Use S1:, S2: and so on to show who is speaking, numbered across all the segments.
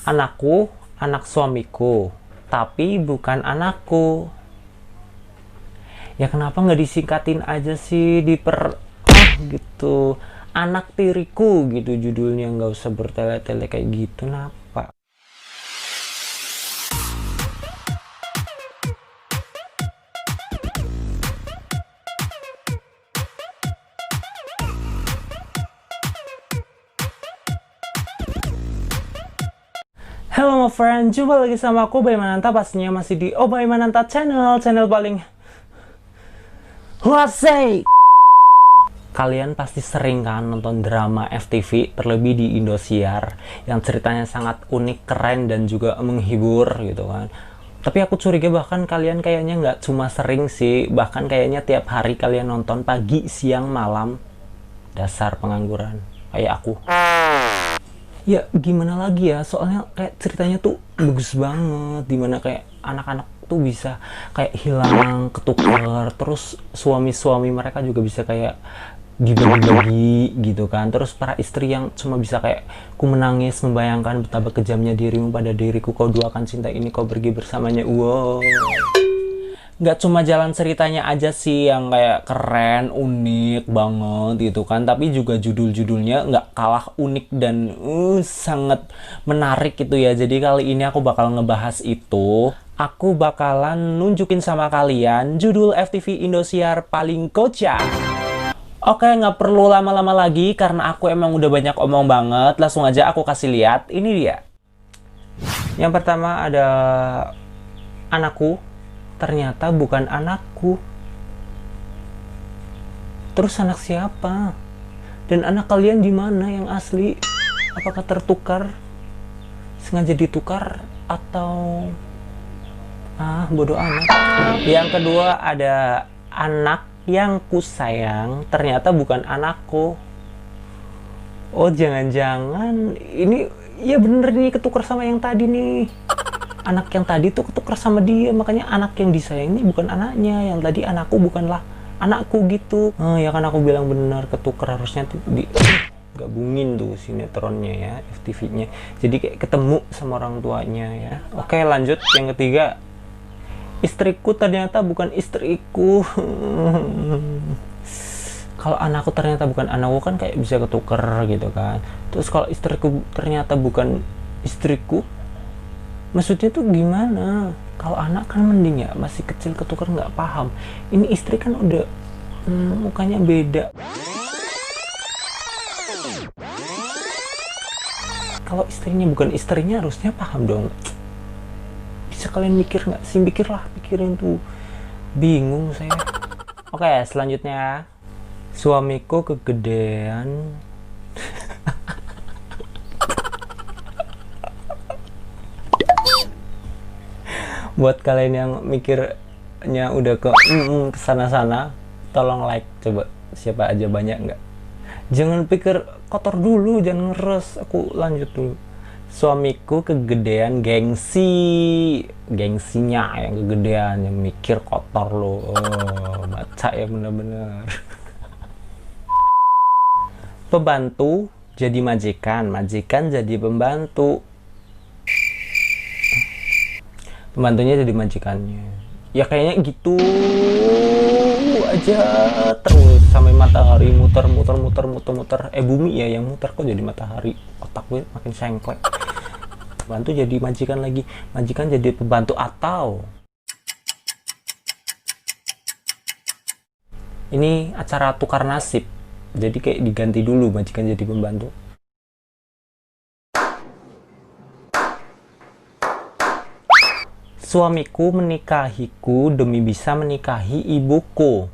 S1: Anakku, anak suamiku, tapi bukan anakku. Ya kenapa nggak disingkatin aja sih, gitu. Anak tiriku gitu judulnya, nggak usah bertele-tele kayak gitu, kenapa? Hello my friend, jumpa lagi sama aku Bay Mananta, pastinya masih di Oh Bay Mananta channel paling wasai. Kalian pasti sering kan nonton drama FTV, terlebih di Indosiar, yang ceritanya sangat unik, keren, dan juga menghibur gitu kan. Tapi aku curiga bahkan kalian kayaknya nggak cuma sering sih, bahkan kayaknya tiap hari kalian nonton pagi, siang, malam. Dasar pengangguran, kayak aku. Ya gimana lagi ya, soalnya kayak ceritanya tuh bagus banget, dimana kayak anak-anak tuh bisa kayak hilang, ketukar, terus suami-suami mereka juga bisa kayak dibagi-bagi gitu kan, terus para istri yang cuma bisa kayak ku menangis membayangkan betapa kejamnya dirimu pada diriku, kau duakan cinta ini, kau pergi bersamanya. Wow, nggak cuma jalan ceritanya aja sih yang kayak keren, unik banget gitu kan, tapi juga judul-judulnya nggak kalah unik dan sangat menarik gitu ya. Jadi kali ini aku bakal ngebahas itu. Aku bakalan nunjukin sama kalian judul FTV Indosiar paling kocak. Oke, nggak perlu lama-lama lagi karena aku emang udah banyak omong banget. Langsung aja aku kasih lihat. Ini dia. Yang pertama ada anakku, ternyata bukan anakku. Terus anak siapa? Dan anak kalian di mana yang asli? Apakah tertukar? Sengaja ditukar atau bodoh amat. Yang kedua ada anak yang kusayang, ternyata bukan anakku. Oh, jangan-jangan ini ya bener nih ketukar sama yang tadi nih. Anak yang tadi tuh ketukar sama dia, makanya anak yang disayang ini bukan anaknya, yang tadi anakku bukanlah anakku gitu. Ya kan aku bilang benar, ketukar, harusnya tuh gabungin tuh sinetronnya ya, FTV-nya. Jadi kayak ketemu sama orang tuanya ya. Oke, lanjut yang ketiga. Istriku ternyata bukan istriku. Kalau anakku ternyata bukan anakku kan kayak bisa ketukar gitu kan. Terus kalau istriku ternyata bukan istriku, maksudnya tuh gimana? Kalau anak kan mending ya, masih kecil ketukar nggak paham. Ini istri kan udah mukanya beda. Kalau istrinya bukan istrinya harusnya paham dong. Bisa kalian mikir nggak sih? Pikirin tuh. Bingung saya. Oke, selanjutnya. Suamiku kegedean. Buat kalian yang mikirnya udah ke sana-sana, tolong like coba, siapa aja banyak nggak. Jangan pikir kotor dulu, jangan ngeres. Aku lanjut dulu. Suamiku kegedean gengsinya yang kegedean, yang mikir kotor lo. Baca ya bener-bener. Pembantu jadi majikan, majikan jadi pembantu, pembantunya jadi majikannya. Ya kayaknya gitu aja terus sampai matahari muter. Bumi ya yang muter, kok jadi matahari. Otak gue makin sengklek. Pembantu jadi majikan lagi, majikan jadi pembantu, atau ini acara tukar nasib. Jadi kayak diganti dulu, majikan jadi pembantu. Suamiku menikahiku demi bisa menikahi ibuku.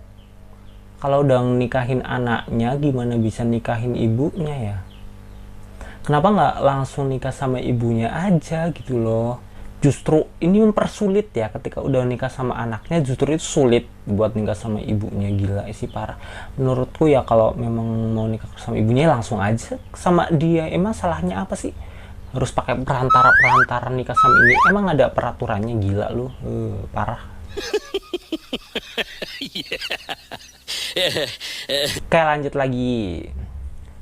S1: Kalau udah nikahin anaknya, gimana bisa nikahin ibunya ya? Kenapa nggak langsung nikah sama ibunya aja gitu loh? Justru ini mempersulit ya, ketika udah nikah sama anaknya justru itu sulit buat nikah sama ibunya. Gila sih, parah. Menurutku ya kalau memang mau nikah sama ibunya langsung aja sama dia. Emang salahnya apa sih? Harus pakai perantara nikah sama ini? Emang ada peraturannya? Gila lu, parah. Oke, lanjut lagi.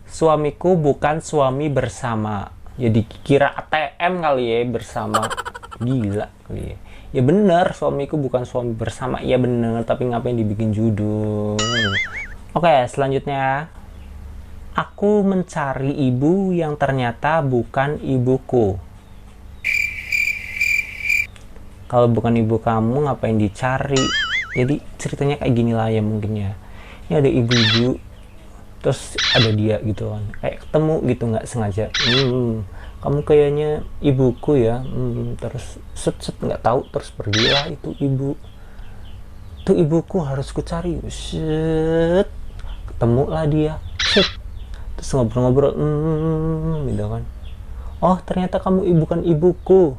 S1: Suamiku bukan suami bersama. Ya dikira ATM kali ya, bersama. Gila kali ya. Ya bener, suamiku bukan suami bersama. Ya bener, tapi ngapain dibikin judul. Oke, selanjutnya. Aku mencari ibu yang ternyata bukan ibuku. Kalau bukan ibu kamu, ngapain dicari? Jadi ceritanya kayak gini lah ya mungkin ya. Ini ada ibu-ibu, terus ada dia gitu kan. Kayak ketemu gitu nggak sengaja. Kamu kayaknya ibuku ya. Terus set nggak tahu, terus pergilah itu ibu. Itu ibuku, harus ku cari. Set, ketemulah dia. Set, terus ngobrol-ngobrol, gitu kan. Oh ternyata kamu bukan ibuku.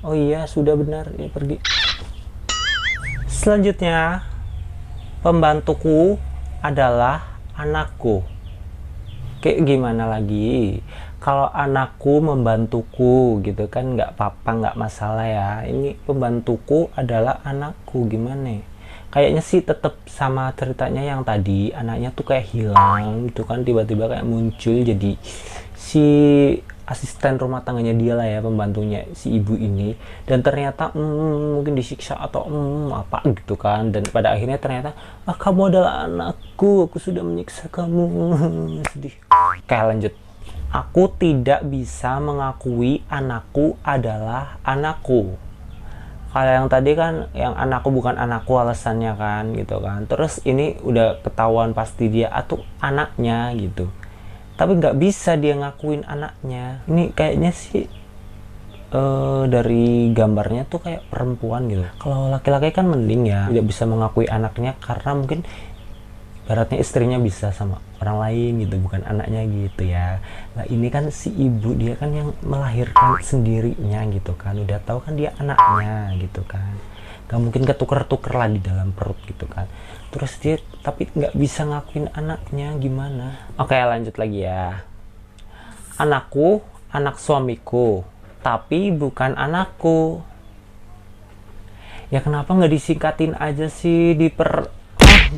S1: Oh iya, sudah benar, ya pergi. Selanjutnya, pembantuku adalah anakku. Kayak gimana lagi? Kalau anakku membantuku gitu kan nggak apa-apa, nggak masalah ya. Ini pembantuku adalah anakku, gimana? Kayaknya sih tetap sama ceritanya yang tadi, anaknya tuh kayak hilang gitu kan, tiba-tiba kayak muncul jadi si asisten rumah tangganya dia lah ya, pembantunya si ibu ini, dan ternyata mungkin disiksa atau apa gitu kan, dan pada akhirnya ternyata kamu adalah anakku, aku sudah menyiksa kamu. Sedih. Oke lanjut. Aku tidak bisa mengakui anakku adalah anakku. Kalau yang tadi kan yang anakku bukan anakku alasannya kan gitu kan, terus ini udah ketahuan pasti dia atau anaknya gitu, tapi nggak bisa dia ngakuin anaknya. Ini kayaknya sih dari gambarnya tuh kayak perempuan gitu. Kalau laki-laki kan mending ya, tidak bisa mengakui anaknya karena mungkin baratnya istrinya bisa sama orang lain gitu, bukan anaknya gitu ya. Nah ini kan si ibu, dia kan yang melahirkan sendirinya gitu kan, udah tahu kan dia anaknya gitu kan, gak mungkin ketuker-tuker lah di dalam perut gitu kan. Terus dia tapi nggak bisa ngakuin anaknya, gimana? Oke lanjut lagi ya. Anakku anak suamiku tapi bukan anakku. Ya kenapa nggak disingkatin aja sih,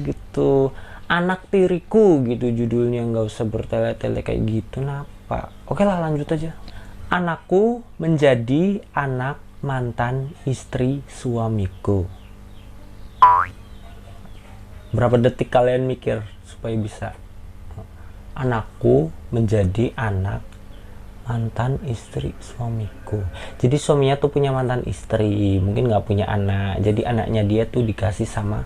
S1: gitu, anak tiriku gitu judulnya, nggak usah bertele-tele kayak gitu. Kenapa? Oke lah lanjut aja. Anakku menjadi anak mantan istri suamiku. Berapa detik kalian mikir supaya bisa? Anakku menjadi anak mantan istri suamiku. Jadi suaminya tuh punya mantan istri, mungkin nggak punya anak, jadi anaknya dia tuh dikasih sama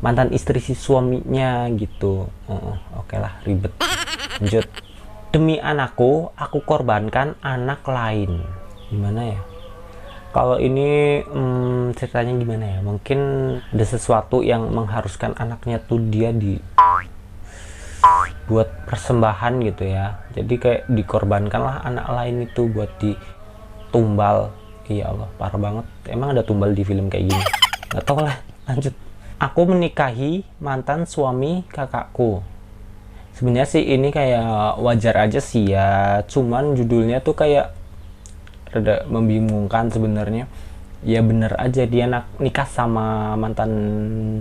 S1: mantan istri si suaminya gitu. Oke lah, ribet. Lanjut. Demi anakku, aku korbankan anak lain. Gimana ya? Kalau ini ceritanya gimana ya? Mungkin ada sesuatu yang mengharuskan anaknya tuh dia buat persembahan gitu ya. Jadi kayak dikorbankan lah anak lain itu buat ditumbal. Ya Allah, parah banget. Emang ada tumbal di film kayak gini? Gak tau lah. Lanjut. Aku menikahi mantan suami kakakku. Sebenarnya sih ini kayak wajar aja sih ya. Cuman judulnya tuh kayak rada membingungkan sebenarnya. Ya bener aja dia nikah sama mantan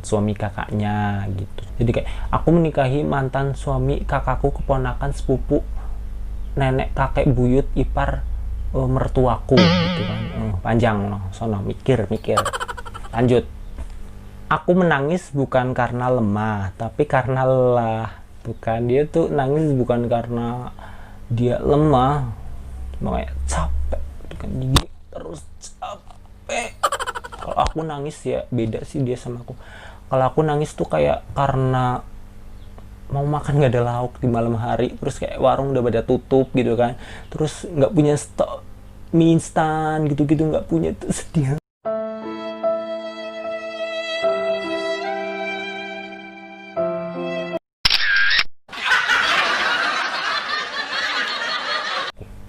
S1: suami kakaknya gitu. Jadi kayak aku menikahi mantan suami kakakku, keponakan sepupu nenek kakek buyut ipar mertuaku gitu kan. Panjang loh, sono mikir. Lanjut. Aku menangis bukan karena lemah, tapi karena lelah. Bukan, dia tuh nangis bukan karena dia lemah, cuma kayak capek, kan gigi terus capek. Kalau aku nangis ya beda sih dia sama aku. Kalau aku nangis tuh kayak karena mau makan gak ada lauk di malam hari, terus kayak warung udah pada tutup gitu kan, terus nggak punya stok mie instan gitu-gitu, nggak punya, tuh sedih.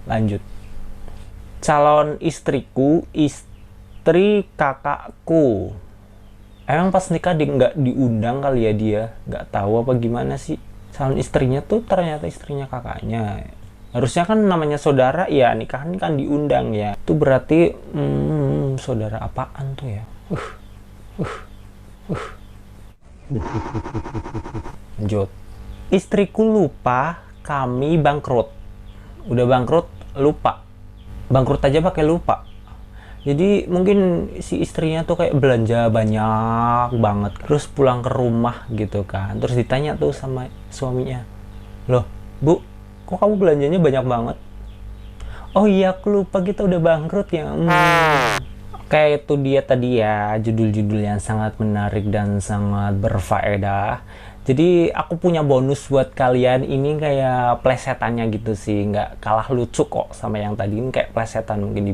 S1: Lanjut. Calon istriku, istri kakakku. Emang pas nikah nggak diundang kali ya dia? Nggak tahu apa gimana sih. Calon istrinya tuh ternyata istrinya kakaknya. Harusnya kan namanya saudara ya, nikahan kan diundang ya. Itu berarti saudara apaan tuh ya? Lanjut. Istriku lupa kami bangkrut. Udah bangkrut, lupa, bangkrut aja pakai lupa. Jadi mungkin si istrinya tuh kayak belanja banyak banget, terus pulang ke rumah gitu kan, terus ditanya tuh sama suaminya, loh bu, kok kamu belanjanya banyak banget? Oh iya aku lupa kita udah bangkrut ya. Kayak itu dia tadi ya, judul-judul yang sangat menarik dan sangat berfaedah. Jadi aku punya bonus buat kalian, ini kayak plesetannya gitu sih, nggak kalah lucu kok sama yang tadi. Ini kayak plesetan mungkin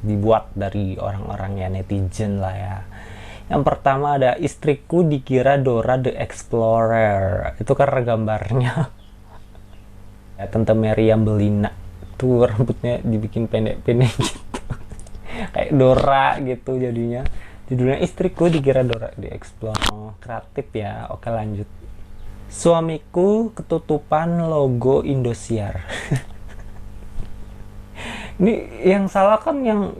S1: dibuat dari orang-orang ya, netizen lah ya. Yang pertama ada, istriku dikira Dora the Explorer. Itu karena gambarnya ya, Tante Mary yang Belina tuh rambutnya dibikin pendek-pendek gitu kayak Dora gitu jadinya. Judulnya istriku dikira Dora the Explorer. Kreatif ya. Oke lanjut. Suamiku ketutupan logo Indosiar. Ini yang salah kan yang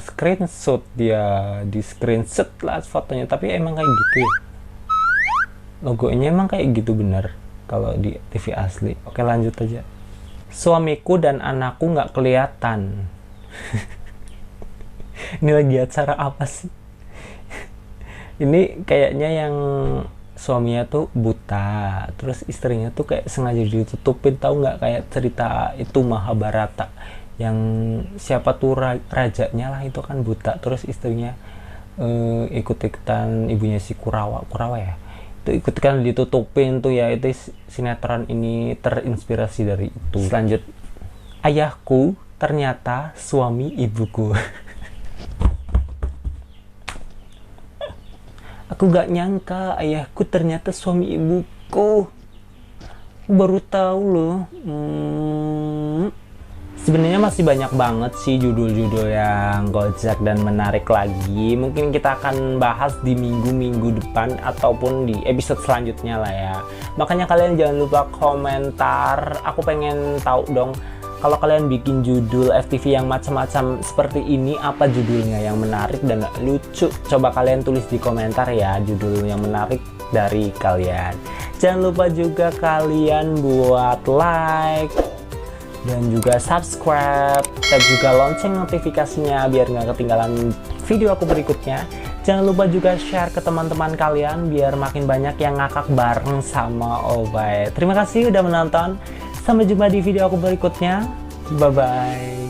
S1: screenshot, dia di screenshot lah fotonya, tapi emang kayak gitu ya. Logonya emang kayak gitu bener kalau di TV asli. Oke lanjut aja. Suamiku dan anakku nggak kelihatan. Ini lagi acara apa sih? Ini kayaknya yang suaminya tuh buta, terus istrinya tuh kayak sengaja ditutupin, tahu nggak, kayak cerita itu Mahabharata yang siapa tuh rajanya lah itu kan buta, terus istrinya ikut-ikutan, ibunya si Kurawa ya, itu ikut-ikutan ditutupin tuh ya. Itu sinetron ini terinspirasi dari itu. Lanjut. Ayahku ternyata suami ibuku. Aku gak nyangka ayahku ternyata suami ibuku. Baru tahu loh. Sebenarnya masih banyak banget sih judul-judul yang kocak dan menarik lagi. Mungkin kita akan bahas di minggu-minggu depan ataupun di episode selanjutnya lah ya. Makanya kalian jangan lupa komentar. Aku pengen tahu dong, kalau kalian bikin judul FTV yang macam-macam seperti ini, apa judulnya yang menarik dan gak lucu? Coba kalian tulis di komentar ya judul yang menarik dari kalian. Jangan lupa juga kalian buat like dan juga subscribe, dan juga lonceng notifikasinya biar nggak ketinggalan video aku berikutnya. Jangan lupa juga share ke teman-teman kalian biar makin banyak yang ngakak bareng sama Obay. Terima kasih udah menonton. Sampai jumpa di video aku berikutnya. Bye-bye.